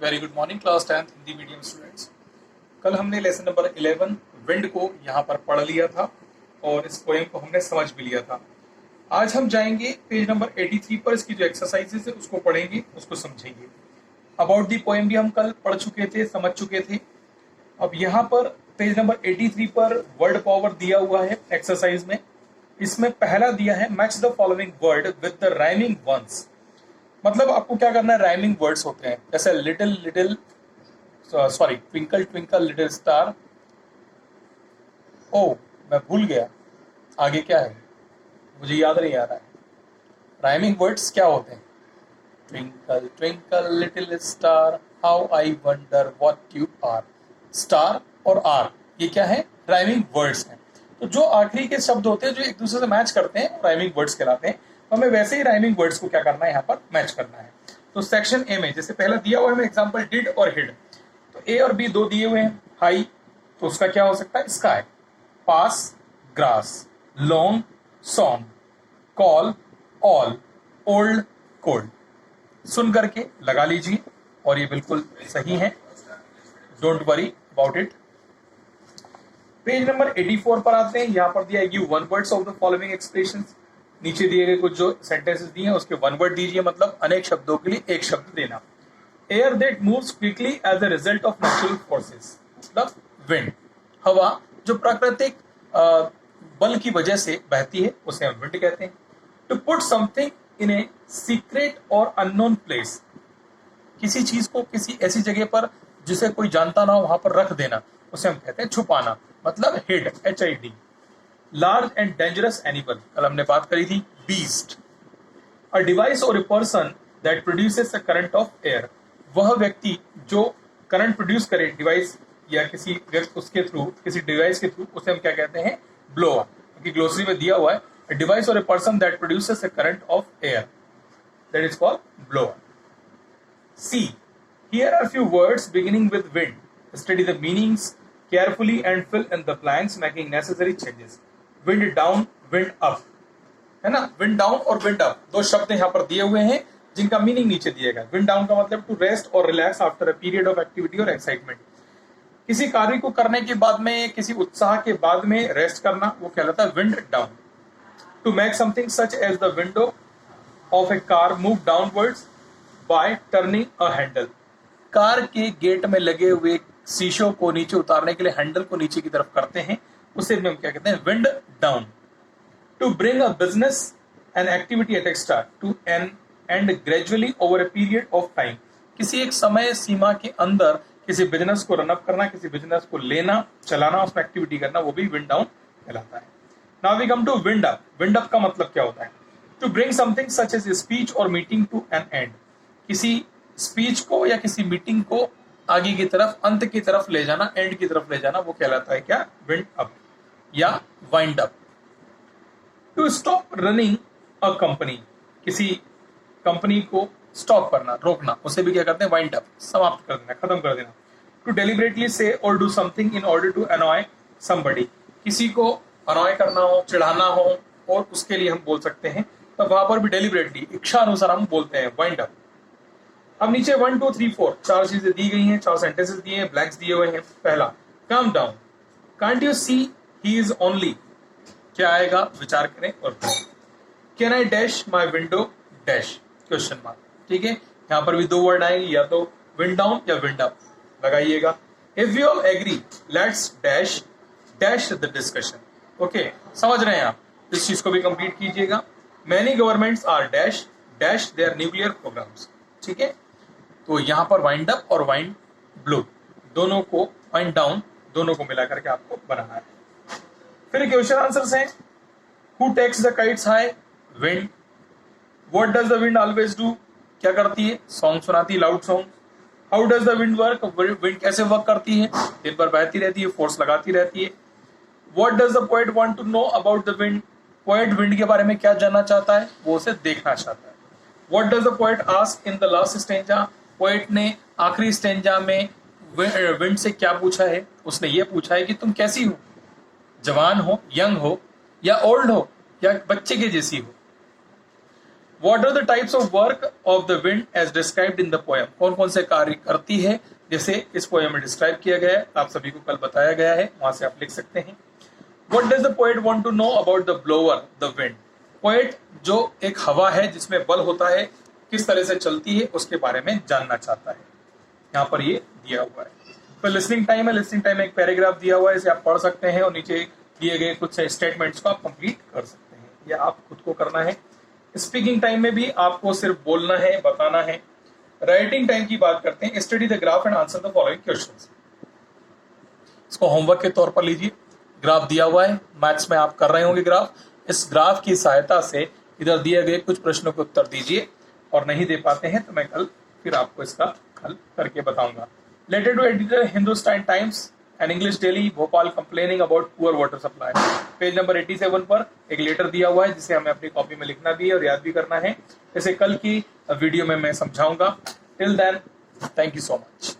Very good morning class 10th Hindi medium students. कल हमने lesson number 11 wind को यहाँ पर पढ़ लिया था और इस पोएम को हमने समझ भी लिया था। आज हम जाएंगे पेज नंबर 83 पर, इसकी जो एक्सरसाइजेस है उसको पढ़ेंगे, उसको समझेंगे। अबाउट दी पोएम भी हम कल पढ़ चुके थे, समझ चुके थे। अब यहाँ पर पेज नंबर 83 पर वर्ड पावर दिया हुआ है एक्सरसाइज में। इसमें पहला दिया है match the following word with the rhyming ones. मतलब आपको क्या करना है, राइमिंग वर्ड्स होते हैं जैसे little little, sorry twinkle twinkle little star. ओ मैं भूल गया, आगे क्या है मुझे याद नहीं आ रहा है। राइमिंग वर्ड्स क्या होते हैं? Twinkle twinkle little star, how I wonder what you are. Star और आर ये क्या है? राइमिंग वर्ड्स हैं। तो जो आखिरी के शब्द होते हैं जो एक दूसरे से मैच करते हैं राइमिंग वर्ड्स कहलाते हैं। तो हमें वैसे ही राइमिंग वर्ड्स को क्या करना है, यहाँ पर मैच करना है। तो सेक्शन ए में जैसे पहला दिया हुआ है एग्जांपल डिड और हिड, तो ए और बी दो दिए हुए हैं। हाई तो उसका क्या हो सकता है? Sky. Pass grass, long song, call all, old cold. सुन करके लगा लीजिए और ये बिल्कुल सही है, don't worry about it. Page number 84 पर आते हैं। यहाँ पर दिया है give one words of the following expressions. नीचे दिए गए कुछ जो सेंटेंसेस दिए हैं उसके वन वर्ड दीजिए, मतलब अनेक शब्दों के लिए एक शब्द देना। Air that moves quickly as a result of natural forces, मतलब विंड, हवा जो प्राकृतिक बल की वजह से बहती है उसे हम विंड कहते हैं। To put something in a secret और अननोन प्लेस, किसी चीज को किसी ऐसी जगह पर जिसे कोई जानता ना हो वहां पर रख देना, उसे हम कहते हैं छुपाना, मतलब hid, HID। Large and dangerous animal, कल हमने बात करी थी, बीस्ट। अ डिवाइस और a person that produces a current of air, वह व्यक्ति जो करंट प्रोड्यूस करे डिवाइस या किसी उसके थ्रू, किसी डिवाइस के थ्रू, उसे हम क्या कहते हैं? ब्लोअर। क्योंकि ग्लोसरी में दिया हुआ है डिवाइस और a person that produces a current of air, that is called blower. C. Here are few words beginning with wind. Study the meanings carefully and fill in the blanks, making necessary changes. Wind down, wind up, है ना? Wind down और wind up दो शब्द यहाँ पर दिए हुए हैं जिनका मीनिंग नीचे दिया गया। Wind down का मतलब टू रेस्ट और relax after a period of activity और एक्साइटमेंट। किसी कार्य को करने के बाद में, किसी उत्साह के बाद में रेस्ट करना, वो कहलाता है wind down. To make something such as the window of a car move downwards by turning a handle, car के गेट में लगे हुए शीशों को नीचे उतारने के लिए हैंडल को नीचे की तरफ करते हैं, उसे हम क्या कहते हैं? Wind down. To bring a business an activity at extra to an end gradually over a period of time, किसी एक समय सीमा के अंदर किसी बिजनेस को रन अप करना, किसी बिजनेस को लेना, चलाना, उसमें एक्टिविटी करना, वो भी विंड डाउन कहलाता है। Now we come to wind up. Wind up का मतलब क्या होता है? To bring something such as speech और मीटिंग टू एन एंड, किसी स्पीच को या किसी मीटिंग को आगे की तरफ, अंत की तरफ ले जाना, एंड की तरफ ले जाना, वो कहलाता है क्या? विंड अप या wind up. To stop running a company, किसी कंपनी को स्टॉप करना, रोकना, उसे भी क्या करते हैं? वाइंड अप, समाप्त कर देना, खत्म कर देना। टू डेलिबरेटली से और do something in order to annoy somebody, किसी को अनॉय करना हो, चिढ़ाना हो, और उसके लिए हम बोल सकते हैं, तो वहां पर भी डेलिबरेटली, इच्छा अनुसार हम बोलते हैं वाइंड अप। अब नीचे 1 2 3 4 चार चीजें दी गई हैं, चार सेंटेंसेस दिए हैं, ब्लैंक्स दिए हुए हैं। पहला, come down, can't you see he is only, क्या आएगा? विचार करें और can I dash my window dash, question mark. ठीक है, यहाँ पर भी दो वर्ड आएंगे, या तो विंड डाउन या विंड अप, लगाइएगा। If you all agree let's dash dash the discussion. Okay, समझ रहे हैं आप? इस चीज को भी कंप्लीट कीजिएगा। Many governments are dash dash their nuclear programmes. ठीक है, तो यहां पर वाइंड अप और वाइंड ब्लो दोनों को, वाइंड डाउन दोनों को मिलाकर के आपको बनाना है। फिर क्वेश्चन आंसर्स हैं। Who takes the kites high? Wind. What does the wind always do? क्या करती है? सॉन्ग सुनाती है, loud song. How does the wind work? Wind कैसे वर्क करती है? दिन भर बहती रहती है, फोर्स लगाती रहती है। What does the poet want to know about the wind? Poet wind के बारे में क्या जानना चाहता है? वो उसे देखना चाहता है। What does the poet ask in the last stanza? Poet ने आखिरी स्टेंजा में विंड से क्या पूछा है? उसने ये पूछा है कि तुम कैसी हो, जवान हो, यंग हो, या ओल्ड हो, या बच्चे के जैसी हो। What are the types of work of the wind as described in the poem? कौन कौन से कार्य करती है जैसे इस पोएम में डिस्क्राइब किया गया है, आप सभी को कल बताया गया है, वहां से आप लिख सकते हैं. What does the poet want to know about the blower, the wind? Poet जो एक हवा है जिसमें बल होता है, किस तरह से चलती है उसके बारे में जानना चाहता है. यहाँ पर ये दिया हुआ है. तो लिसनिंग टाइम है. लिसनिंग टाइम में एक पैराग्राफ दिया हुआ है, इसे आप पढ़ सकते हैं और नीचे दिए गए कुछ स्टेटमेंट्स को आप कंप्लीट कर सकते हैं. ये आप खुद को करना है. स्पीकिंग टाइम में भी आपको सिर्फ बोलना है, बताना है. राइटिंग टाइम की बात करते हैं. Study the graph and answer the following questions. इसको होमवर्क के तौर पर लीजिए. ग्राफ दिया हुआ है, मैथ्स में आप कर रहे होंगे ग्राफ. इस ग्राफ की सहायता से इधर दिए गए कुछ प्रश्नों के उत्तर दीजिए, और नहीं दे पाते हैं तो मैं कल फिर आपको इसका हल करके बताऊंगा. Letter to editor Hindustan Times and English daily Bhopal complaining about poor water supply. Page number 87 पर एक लेटर दिया हुआ है जिसे हमें अपनी कॉपी में लिखना भी है और याद भी करना है. इसे कल की वीडियो में मैं समझाऊंगा. Till then, thank you so much.